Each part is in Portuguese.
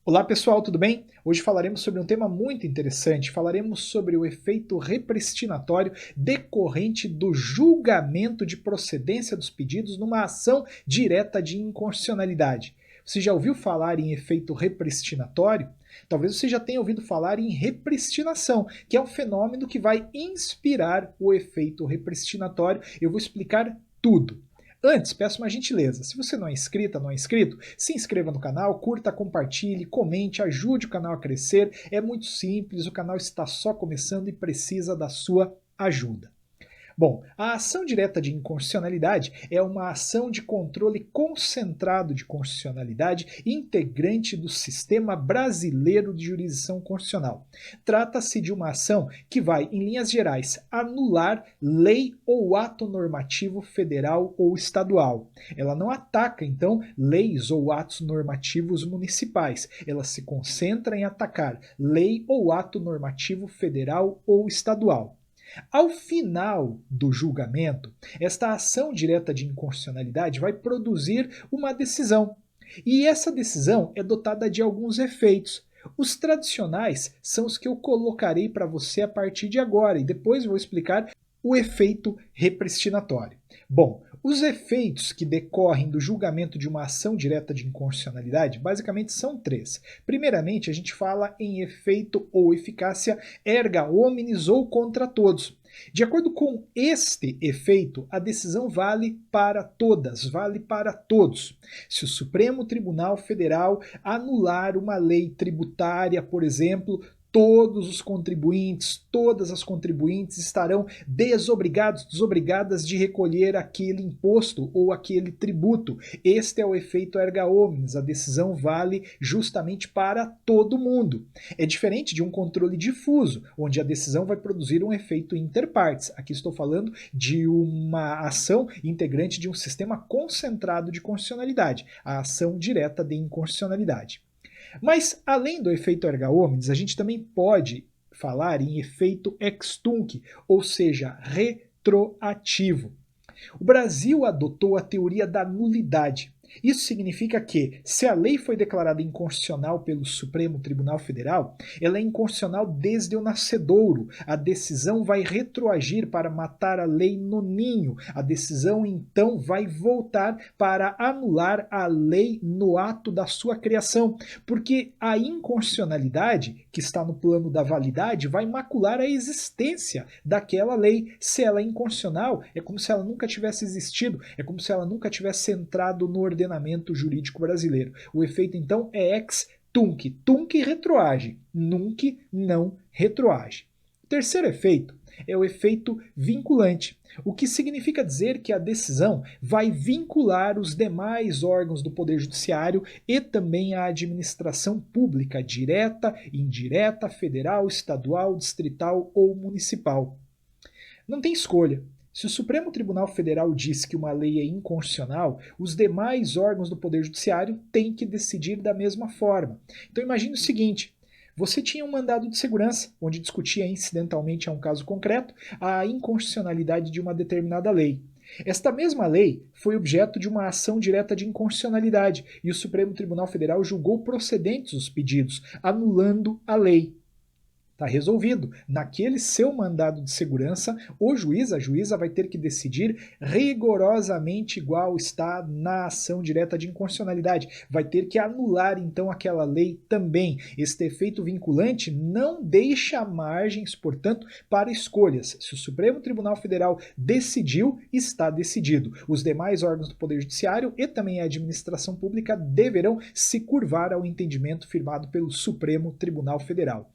Olá pessoal, tudo bem? Hoje falaremos sobre um tema muito interessante. Falaremos sobre o efeito repristinatório decorrente do julgamento de procedência dos pedidos numa ação direta de inconstitucionalidade. Você já ouviu falar em efeito repristinatório? Talvez você já tenha ouvido falar em repristinação, que é um fenômeno que vai inspirar o efeito repristinatório. Eu vou explicar tudo. Antes, peço uma gentileza. Se você não é inscrita, não é inscrito, se inscreva no canal, curta, compartilhe, comente, ajude o canal a crescer. É muito simples, o canal está só começando e precisa da sua ajuda. Bom, a ação direta de inconstitucionalidade é uma ação de controle concentrado de constitucionalidade integrante do sistema brasileiro de jurisdição constitucional. Trata-se de uma ação que vai, em linhas gerais, anular lei ou ato normativo federal ou estadual. Ela não ataca, então, leis ou atos normativos municipais. Ela se concentra em atacar lei ou ato normativo federal ou estadual. Ao final do julgamento, esta ação direta de inconstitucionalidade vai produzir uma decisão. E essa decisão é dotada de alguns efeitos. Os tradicionais são os que eu colocarei para você a partir de agora, e depois vou explicar o efeito repristinatório. Bom, os efeitos que decorrem do julgamento de uma ação direta de inconstitucionalidade basicamente são três. Primeiramente, a gente fala em efeito ou eficácia erga omnes ou contra todos. De acordo com este efeito, a decisão vale para todas, vale para todos. Se o Supremo Tribunal Federal anular uma lei tributária, por exemplo, todos os contribuintes, todas as contribuintes estarão desobrigadas de recolher aquele imposto ou aquele tributo. Este é o efeito erga omnes, a decisão vale justamente para todo mundo. É diferente de um controle difuso, onde a decisão vai produzir um efeito inter partes. Aqui estou falando de uma ação integrante de um sistema concentrado de constitucionalidade, a ação direta de inconstitucionalidade. Mas, além do efeito erga omnes, a gente também pode falar em efeito ex tunc, ou seja, retroativo. O Brasil adotou a teoria da nulidade. Isso significa que, se a lei foi declarada inconstitucional pelo Supremo Tribunal Federal, ela é inconstitucional desde o nascedouro. A decisão vai retroagir para matar a lei no ninho. A decisão, então, vai voltar para anular a lei no ato da sua criação, porque a inconstitucionalidade, que está no plano da validade, vai macular a existência daquela lei. Se ela é inconstitucional, é como se ela nunca tivesse existido, é como se ela nunca tivesse entrado no ordenamento jurídico brasileiro. O efeito, então, é ex tunc. Tunc retroage, nunc não retroage. O terceiro efeito é o efeito vinculante, o que significa dizer que a decisão vai vincular os demais órgãos do Poder Judiciário e também a administração pública, direta, indireta, federal, estadual, distrital ou municipal. Não tem escolha. Se o Supremo Tribunal Federal diz que uma lei é inconstitucional, os demais órgãos do Poder Judiciário têm que decidir da mesma forma. Então imagine o seguinte: você tinha um mandado de segurança, onde discutia incidentalmente a um caso concreto a inconstitucionalidade de uma determinada lei. Esta mesma lei foi objeto de uma ação direta de inconstitucionalidade e o Supremo Tribunal Federal julgou procedentes os pedidos, anulando a lei. Está resolvido. Naquele seu mandado de segurança, o juiz, a juíza vai ter que decidir rigorosamente igual está na ação direta de inconstitucionalidade. Vai ter que anular, então, aquela lei também. Este efeito vinculante não deixa margens, portanto, para escolhas. Se o Supremo Tribunal Federal decidiu, está decidido. Os demais órgãos do Poder Judiciário e também a administração pública deverão se curvar ao entendimento firmado pelo Supremo Tribunal Federal.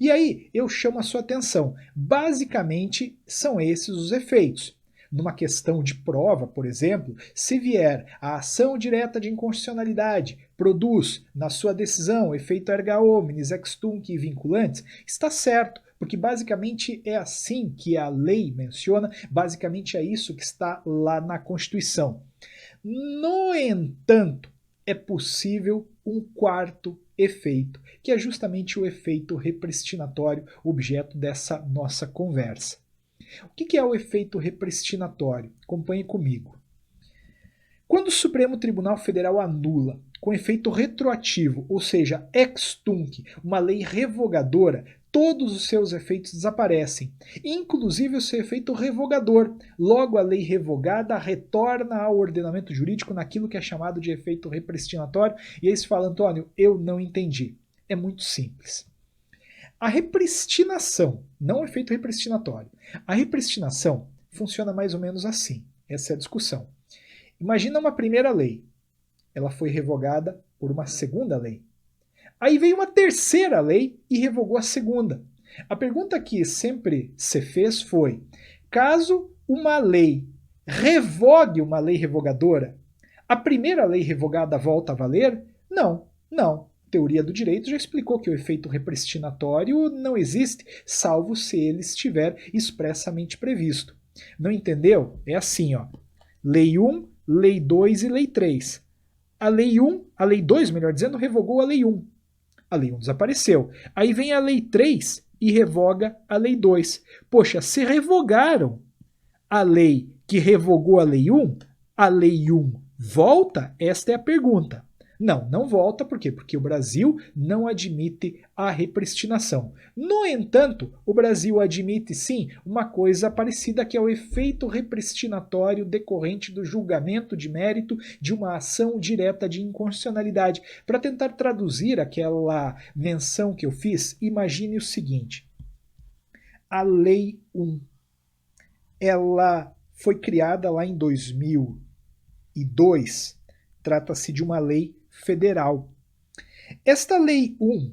E aí eu chamo a sua atenção. Basicamente são esses os efeitos. Numa questão de prova, por exemplo, se vier a ação direta de inconstitucionalidade, produz na sua decisão efeito erga omnes, ex tunc e vinculantes, está certo, porque basicamente é assim que a lei menciona, basicamente é isso que está lá na Constituição. No entanto, é possível um quarto efeito, que é justamente o efeito repristinatório, objeto dessa nossa conversa. O que é o efeito repristinatório? Acompanhe comigo. Quando o Supremo Tribunal Federal anula com efeito retroativo, ou seja, ex tunc, uma lei revogadora, todos os seus efeitos desaparecem, inclusive o seu efeito revogador. Logo, a lei revogada retorna ao ordenamento jurídico naquilo que é chamado de efeito repristinatório. E aí se fala, Antônio, eu não entendi. É muito simples. A repristinação, não o efeito repristinatório, a repristinação funciona mais ou menos assim. Essa é a discussão. Imagina uma primeira lei. Ela foi revogada por uma segunda lei. Aí veio uma terceira lei e revogou a segunda. A pergunta que sempre se fez foi, caso uma lei revogue uma lei revogadora, a primeira lei revogada volta a valer? Não, não. A teoria do direito já explicou que o efeito repristinatório não existe, salvo se ele estiver expressamente previsto. Não entendeu? É assim, ó. Lei 1, Lei 2 e Lei 3. A Lei 1, a Lei 2, melhor dizendo, revogou a Lei 1. A Lei 1 desapareceu. Aí vem a Lei 3 e revoga a Lei 2. Poxa, se revogaram a lei que revogou a Lei 1 volta? Esta é a pergunta. Não, não volta, por quê? Porque o Brasil não admite a repristinação. No entanto, o Brasil admite sim uma coisa parecida, que é o efeito repristinatório decorrente do julgamento de mérito de uma ação direta de inconstitucionalidade. Para tentar traduzir aquela menção que eu fiz, imagine o seguinte: a Lei 1, ela foi criada lá em 2002, trata-se de uma lei federal. Esta Lei 1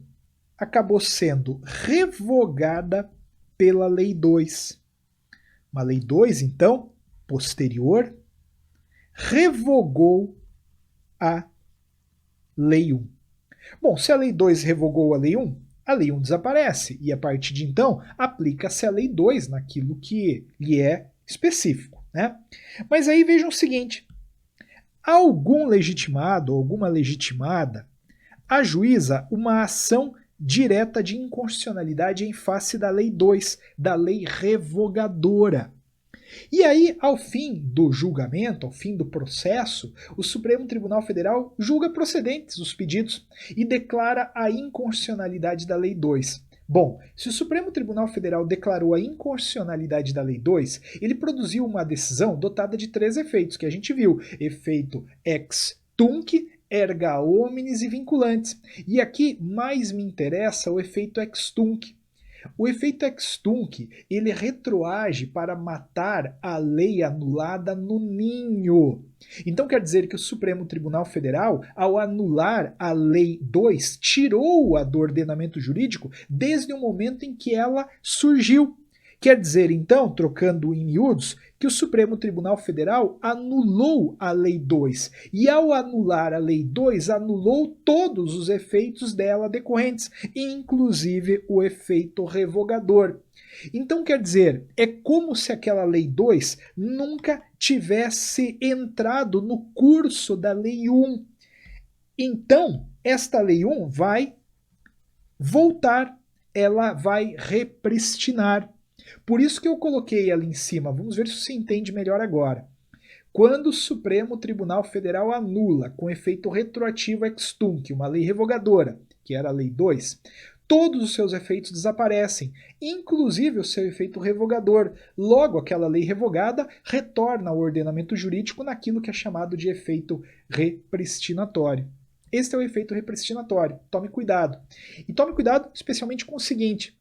acabou sendo revogada pela Lei 2. Uma Lei 2, então, posterior, revogou a Lei 1. Bom, se a Lei 2 revogou a Lei 1 desaparece e a partir de então aplica-se a Lei 2 naquilo que lhe é específico, né? Mas aí vejam o seguinte, algum legitimado ou alguma legitimada ajuiza uma ação direta de inconstitucionalidade em face da Lei 2, da lei revogadora. E aí, ao fim do julgamento, ao fim do processo, o Supremo Tribunal Federal julga procedentes os pedidos e declara a inconstitucionalidade da Lei 2. Bom, se o Supremo Tribunal Federal declarou a inconstitucionalidade da Lei 2, ele produziu uma decisão dotada de 3 efeitos, que a gente viu: efeito ex tunc, erga omnes e vinculantes. E aqui mais me interessa o efeito ex tunc. O efeito ex tunc, ele retroage para matar a lei anulada no ninho. Então quer dizer que o Supremo Tribunal Federal, ao anular a Lei 2, tirou-a do ordenamento jurídico desde o momento em que ela surgiu. Quer dizer, então, trocando em miúdos, que o Supremo Tribunal Federal anulou a Lei 2. E ao anular a Lei 2, anulou todos os efeitos dela decorrentes, inclusive o efeito revogador. Então, quer dizer, é como se aquela Lei 2 nunca tivesse entrado no curso da Lei 1. Então, esta Lei 1 vai voltar, ela vai repristinar. Por isso que eu coloquei ali em cima, vamos ver se se entende melhor agora. Quando o Supremo Tribunal Federal anula, com efeito retroativo ex tunc, uma lei revogadora, que era a Lei 2, todos os seus efeitos desaparecem, inclusive o seu efeito revogador. Logo, aquela lei revogada retorna ao ordenamento jurídico naquilo que é chamado de efeito repristinatório. Este é o efeito repristinatório. Tome cuidado. E tome cuidado especialmente com o seguinte: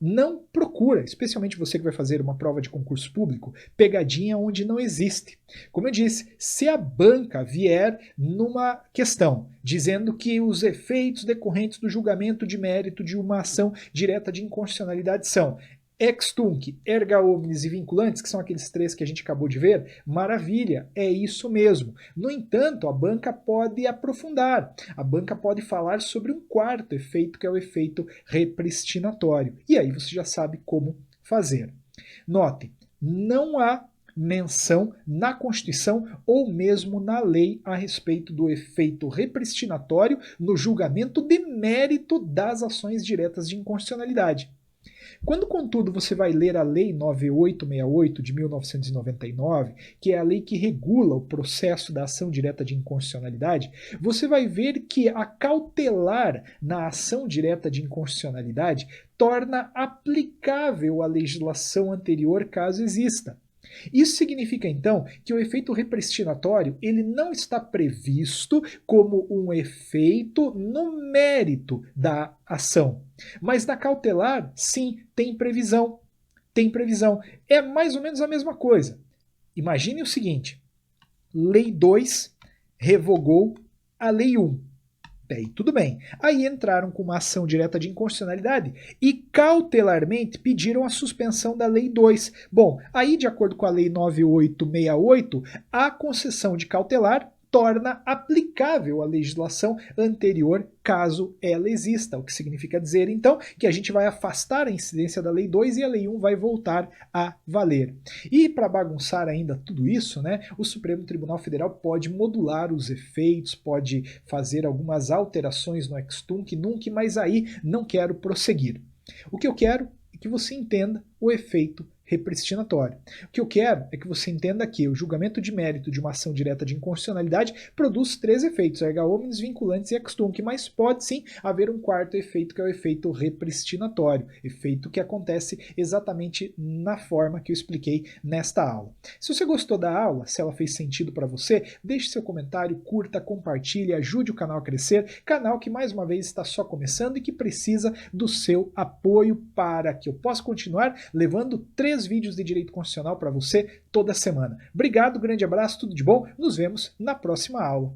não procura, especialmente você que vai fazer uma prova de concurso público, pegadinha onde não existe. Como eu disse, se a banca vier numa questão dizendo que os efeitos decorrentes do julgamento de mérito de uma ação direta de inconstitucionalidade são ex tunc, erga omnes e vinculantes, que são aqueles 3 que a gente acabou de ver, maravilha, é isso mesmo. No entanto, a banca pode aprofundar, a banca pode falar sobre um 4º efeito, que é o efeito repristinatório. E aí você já sabe como fazer. Note, não há menção na Constituição ou mesmo na lei a respeito do efeito repristinatório no julgamento de mérito das ações diretas de inconstitucionalidade. Quando, contudo, você vai ler a Lei 9868 de 1999, que é a lei que regula o processo da ação direta de inconstitucionalidade, você vai ver que a cautelar na ação direta de inconstitucionalidade torna aplicável a legislação anterior caso exista. Isso significa, então, que o efeito repristinatório ele não está previsto como um efeito no mérito da ação. Mas na cautelar, sim, tem previsão. Tem previsão. É mais ou menos a mesma coisa. Imagine o seguinte: Lei 2 revogou a Lei 1. Daí tudo bem. Aí entraram com uma ação direta de inconstitucionalidade e cautelarmente pediram a suspensão da Lei 2. Bom, aí de acordo com a Lei 9868, a concessão de cautelar torna aplicável a legislação anterior caso ela exista, o que significa dizer então que a gente vai afastar a incidência da Lei 2 e a Lei 1 vai voltar a valer. E para bagunçar ainda tudo isso, né, o Supremo Tribunal Federal pode modular os efeitos, pode fazer algumas alterações no ex-tunc, nunc, mas aí não quero prosseguir. O que eu quero é que você entenda o efeito repristinatório. O que eu quero é que você entenda que o julgamento de mérito de uma ação direta de inconstitucionalidade produz 3 efeitos, erga omnes, vinculantes e ex-tunc, mas pode sim haver um quarto efeito, que é o efeito repristinatório, efeito que acontece exatamente na forma que eu expliquei nesta aula. Se você gostou da aula, se ela fez sentido para você, deixe seu comentário, curta, compartilhe, ajude o canal a crescer, canal que mais uma vez está só começando e que precisa do seu apoio para que eu possa continuar levando 3 vídeos de direito constitucional para você toda semana. Obrigado, grande abraço, tudo de bom, nos vemos na próxima aula.